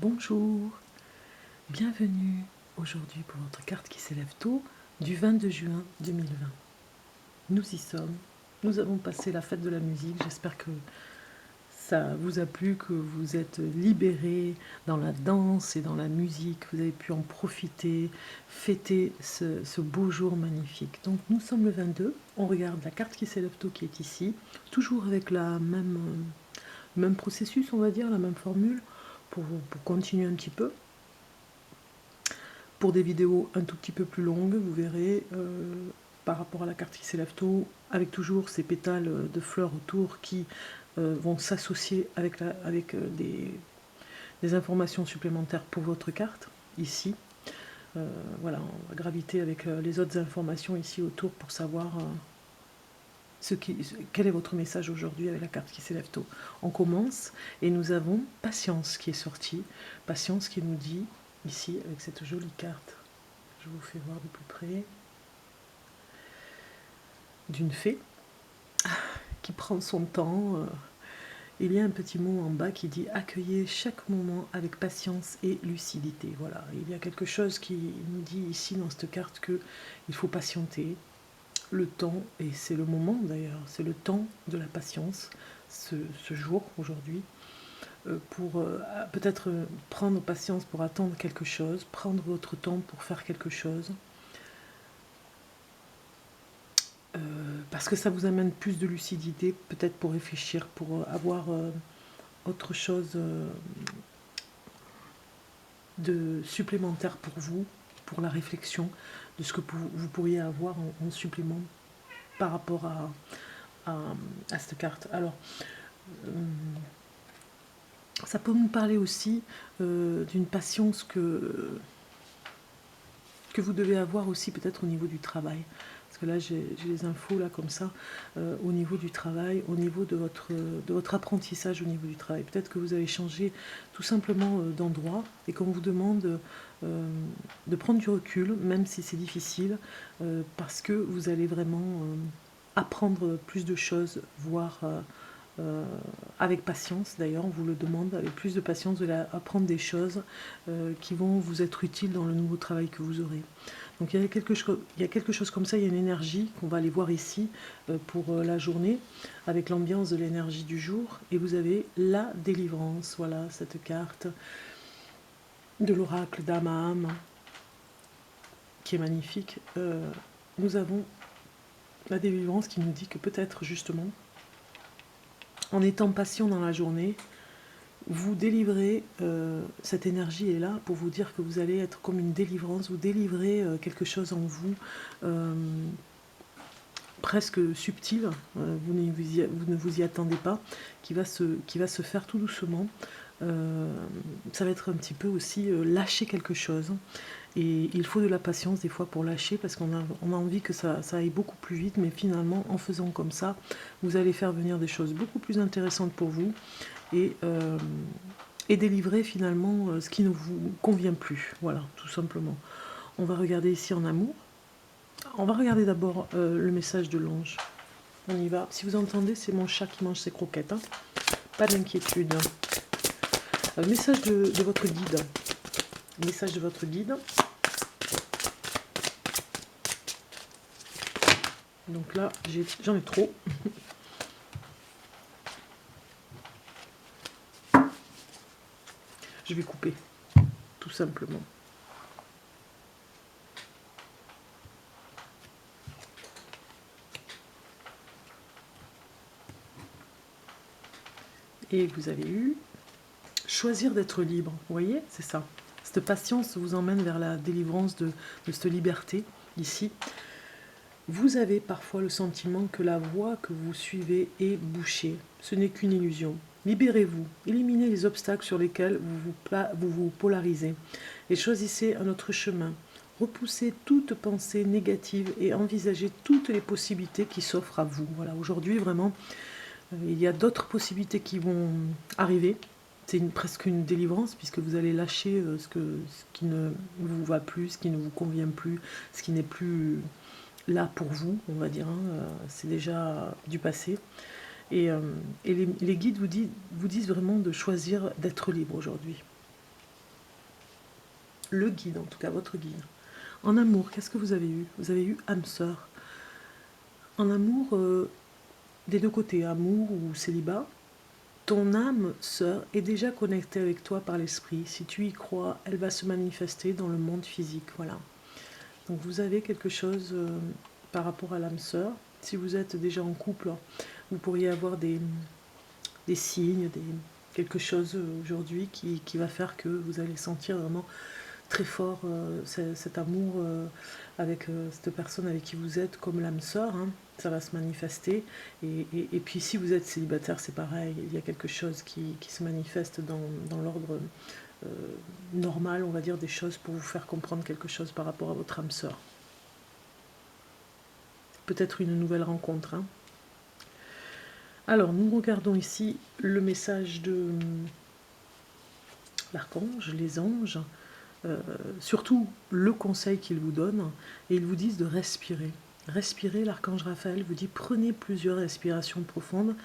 Bonjour, bienvenue aujourd'hui pour votre carte qui s'élève tôt du 22 juin 2020. Nous y sommes, nous avons passé la fête de la musique, j'espère que ça vous a plu, que vous êtes libérés dans la danse et dans la musique, vous avez pu en profiter, fêter ce beau jour magnifique. Donc nous sommes le 22, on regarde la carte qui s'élève tôt qui est ici, toujours avec la même processus, on va dire, la même formule, pour continuer un petit peu. Pour des vidéos un tout petit peu plus longues, vous verrez, par rapport à la carte qui s'élève tôt, avec toujours ces pétales de fleurs autour qui vont s'associer avec des informations supplémentaires pour votre carte, ici. Voilà, on va graviter avec les autres informations ici autour pour savoir quel est votre message aujourd'hui avec la carte qui s'élève tôt. On commence et nous avons Patience qui est sortie. Patience qui nous dit, ici, avec cette jolie carte, je vous fais voir de plus près, d'une fée qui prend son temps. Il y a un petit mot en bas qui dit « Accueillez chaque moment avec patience et lucidité ». Voilà, il y a quelque chose qui nous dit ici dans cette carte qu'il faut patienter le temps, et c'est le moment d'ailleurs, c'est le temps de la patience, ce jour, aujourd'hui, pour peut-être prendre patience pour attendre quelque chose, prendre votre temps pour faire quelque chose, parce que ça vous amène plus de lucidité, peut-être pour réfléchir, pour avoir autre chose de supplémentaire pour vous, pour la réflexion, de ce que vous pourriez avoir en supplément par rapport à cette carte. Alors, ça peut nous parler aussi d'une patience que vous devez avoir aussi peut-être au niveau du travail. Parce que là, j'ai les infos là comme ça, au niveau du travail, au niveau de votre apprentissage au niveau du travail. Peut-être que vous allez changer tout simplement d'endroit et qu'on vous demande de prendre du recul, même si c'est difficile, parce que vous allez vraiment apprendre plus de choses, voire avec patience. D'ailleurs, on vous le demande, avec plus de patience, de apprendre des choses qui vont vous être utiles dans le nouveau travail que vous aurez. Donc il y a quelque chose comme ça, il y a une énergie qu'on va aller voir ici pour la journée, avec l'ambiance de l'énergie du jour. Et vous avez la délivrance, voilà, cette carte de l'oracle d'Amaham, qui est magnifique. Nous avons la délivrance qui nous dit que peut-être justement, en étant patient dans la journée, vous délivrez, cette énergie est là pour vous dire que vous allez être comme une délivrance, vous délivrez quelque chose en vous, presque subtil, vous ne vous y attendez pas, qui va se faire tout doucement. Ça va être un petit peu aussi lâcher quelque chose. Et il faut de la patience des fois pour lâcher, parce qu'on a envie que ça aille beaucoup plus vite, mais finalement, en faisant comme ça, vous allez faire venir des choses beaucoup plus intéressantes pour vous, et délivrer finalement ce qui ne vous convient plus. Voilà, tout simplement. On va regarder ici en amour. On va regarder d'abord le message de l'ange. On y va. Si vous entendez, c'est mon chat qui mange ses croquettes. Hein. Pas d'inquiétude. Message de votre guide. Message de votre guide. Donc là, j'en ai trop. Je vais couper, tout simplement. Et vous avez eu choisir d'être libre. Vous voyez, c'est ça. Cette patience vous emmène vers la délivrance de cette liberté, ici. Vous avez parfois le sentiment que la voie que vous suivez est bouchée. Ce n'est qu'une illusion. Libérez-vous, éliminez les obstacles sur lesquels vous polarisez et choisissez un autre chemin. Repoussez toute pensée négative et envisagez toutes les possibilités qui s'offrent à vous. Voilà, aujourd'hui, vraiment, il y a d'autres possibilités qui vont arriver. C'est presque une délivrance, puisque vous allez lâcher ce qui ne vous va plus, ce qui ne vous convient plus, ce qui n'est plus là pour vous, on va dire. Hein. C'est déjà du passé. Et les guides vous disent vraiment de choisir d'être libre aujourd'hui. le guide, en tout cas votre guide. En amour, qu'est-ce que vous avez eu? Vous avez eu âme sœur. En amour, des deux côtés, amour ou célibat, ton âme sœur est déjà connectée avec toi par l'esprit. Si tu y crois, elle va se manifester dans le monde physique. Voilà. Donc vous avez quelque chose par rapport à l'âme sœur. Si vous êtes déjà en couple, vous pourriez avoir des signes, quelque chose aujourd'hui qui va faire que vous allez sentir vraiment très fort cet amour avec cette personne avec qui vous êtes comme l'âme sœur, hein. Ça va se manifester. Et puis si vous êtes célibataire, c'est pareil, il y a quelque chose qui se manifeste dans l'ordre normal, on va dire, des choses pour vous faire comprendre quelque chose par rapport à votre âme sœur. Peut-être une nouvelle rencontre, hein. Alors, nous regardons ici le message de l'archange, les anges, surtout le conseil qu'ils vous donnent, et ils vous disent de respirer. Respirez, l'archange Raphaël vous dit prenez plusieurs respirations profondes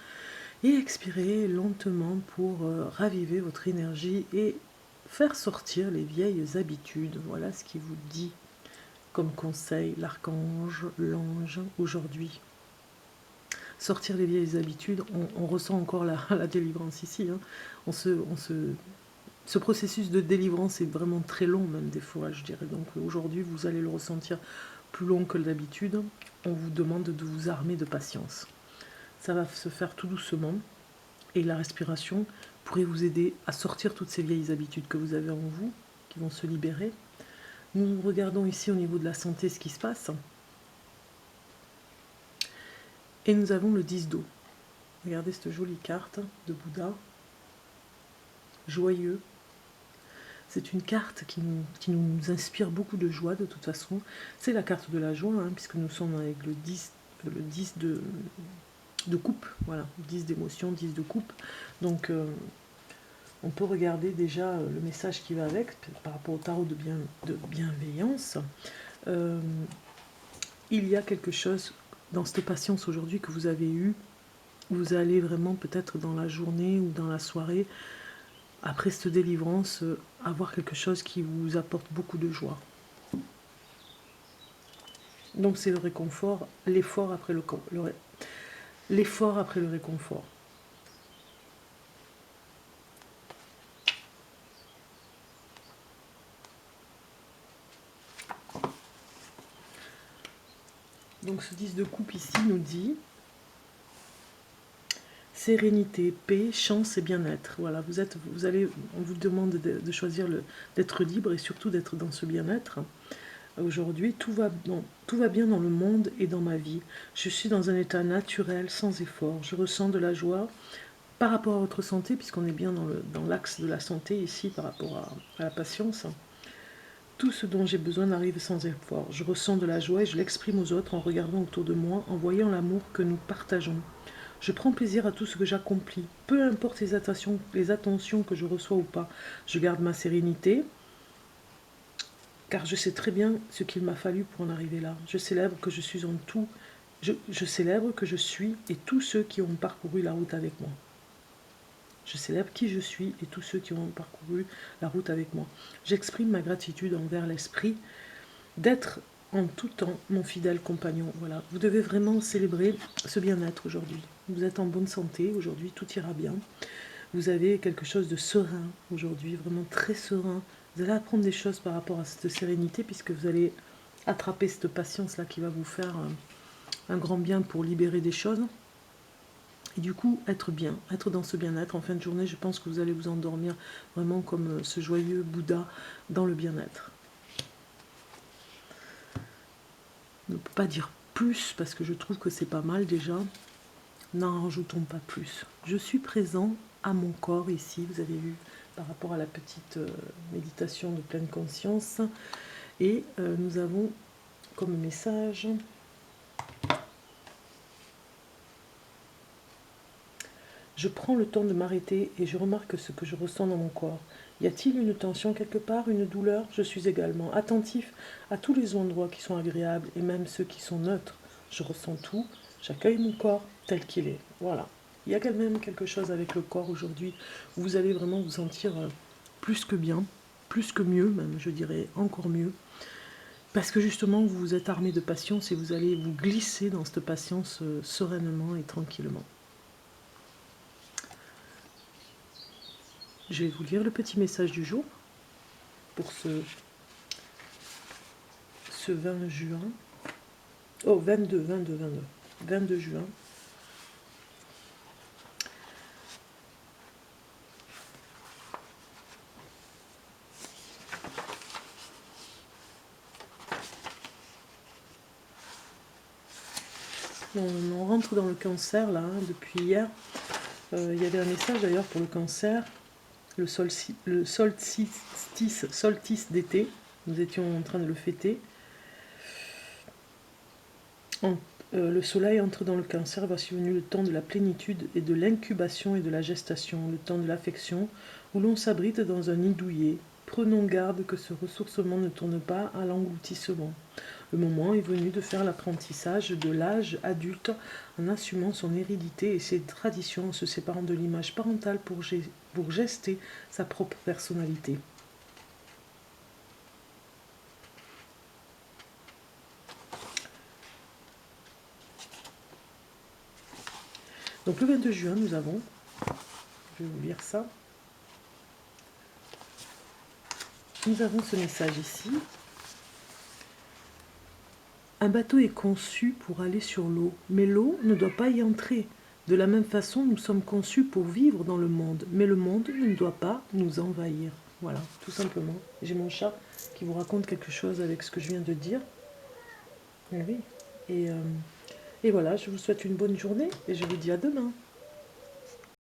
et expirez lentement pour raviver votre énergie et faire sortir les vieilles habitudes. Voilà ce qu'il vous dit comme conseil, l'archange, l'ange, aujourd'hui. Sortir les vieilles habitudes, on ressent encore la délivrance ici. Hein. Ce processus de délivrance est vraiment très long, même des fois, je dirais. Donc aujourd'hui, vous allez le ressentir plus long que d'habitude. On vous demande de vous armer de patience. Ça va se faire tout doucement. Et la respiration pourrait vous aider à sortir toutes ces vieilles habitudes que vous avez en vous, qui vont se libérer. Nous regardons ici au niveau de la santé ce qui se passe. Et nous avons le 10 d'eau. Regardez cette jolie carte de Bouddha. Joyeux. C'est une carte qui nous inspire beaucoup de joie de toute façon. C'est la carte de la joie, hein, puisque nous sommes avec le 10 de coupe. Voilà, 10 d'émotion, 10 de coupe. Donc on peut regarder déjà le message qui va avec, par rapport au tarot de bienveillance. Il y a quelque chose dans cette patience aujourd'hui que vous avez eue. Vous allez vraiment peut-être dans la journée ou dans la soirée, après cette délivrance, avoir quelque chose qui vous apporte beaucoup de joie. Donc c'est le réconfort, l'effort après l'effort après le réconfort. Donc ce 10 de coupe ici nous dit sérénité, paix, chance et bien-être. Voilà, on vous demande de choisir d'être libre et surtout d'être dans ce bien-être. Aujourd'hui, tout va bien dans le monde et dans ma vie. Je suis dans un état naturel, sans effort. Je ressens de la joie par rapport à votre santé, puisqu'on est bien dans l'axe de la santé ici, par rapport à la patience. Tout ce dont j'ai besoin arrive sans effort. Je ressens de la joie et je l'exprime aux autres en regardant autour de moi, en voyant l'amour que nous partageons. Je prends plaisir à tout ce que j'accomplis, peu importe les attentions que je reçois ou pas. Je garde ma sérénité, car je sais très bien ce qu'il m'a fallu pour en arriver là. Je célèbre que je suis en tout. Je célèbre que je suis et tous ceux qui ont parcouru la route avec moi. Je célèbre qui je suis et tous ceux qui ont parcouru la route avec moi. J'exprime ma gratitude envers l'esprit d'être en tout temps mon fidèle compagnon. Voilà, vous devez vraiment célébrer ce bien-être aujourd'hui. Vous êtes en bonne santé aujourd'hui, tout ira bien. Vous avez quelque chose de serein aujourd'hui, vraiment très serein. Vous allez apprendre des choses par rapport à cette sérénité puisque vous allez attraper cette patience-là qui va vous faire un grand bien pour libérer des choses. Et du coup, être bien, être dans ce bien-être. En fin de journée, je pense que vous allez vous endormir vraiment comme ce joyeux Bouddha dans le bien-être. Ne peut pas dire plus parce que je trouve que c'est pas mal déjà. N'en rajoutons pas plus. Je suis présent à mon corps ici, vous avez vu par rapport à la petite méditation de pleine conscience. Et nous avons comme message je prends le temps de m'arrêter et je remarque ce que je ressens dans mon corps. Y a-t-il une tension quelque part, une douleur? Je suis également attentif à tous les endroits qui sont agréables et même ceux qui sont neutres. Je ressens tout, j'accueille mon corps tel qu'il est. Voilà. Il y a quand même quelque chose avec le corps aujourd'hui où vous allez vraiment vous sentir plus que bien, plus que mieux, même je dirais encore mieux. Parce que justement, vous êtes armé de patience et vous allez vous glisser dans cette patience sereinement et tranquillement. Je vais vous lire le petit message du jour pour ce 20 juin. Oh, 22 juin. On rentre dans le cancer là, hein, depuis hier. Il y avait un message d'ailleurs pour le cancer, le solstice d'été. Nous étions en train de le fêter. Le soleil entre dans le cancer, voici venu le temps de la plénitude et de l'incubation et de la gestation, le temps de l'affection, où l'on s'abrite dans un nid douillet. Prenons garde que ce ressourcement ne tourne pas à l'engloutissement. Le moment est venu de faire l'apprentissage de l'âge adulte en assumant son hérédité et ses traditions, en se séparant de l'image parentale pour gester sa propre personnalité. Donc le 22 juin, nous avons, je vais vous lire ça, nous avons ce message ici. Un bateau est conçu pour aller sur l'eau, mais l'eau ne doit pas y entrer. De la même façon, nous sommes conçus pour vivre dans le monde, mais le monde ne doit pas nous envahir. Voilà, tout simplement. J'ai mon chat qui vous raconte quelque chose avec ce que je viens de dire. Oui. Et voilà, je vous souhaite une bonne journée et je vous dis à demain.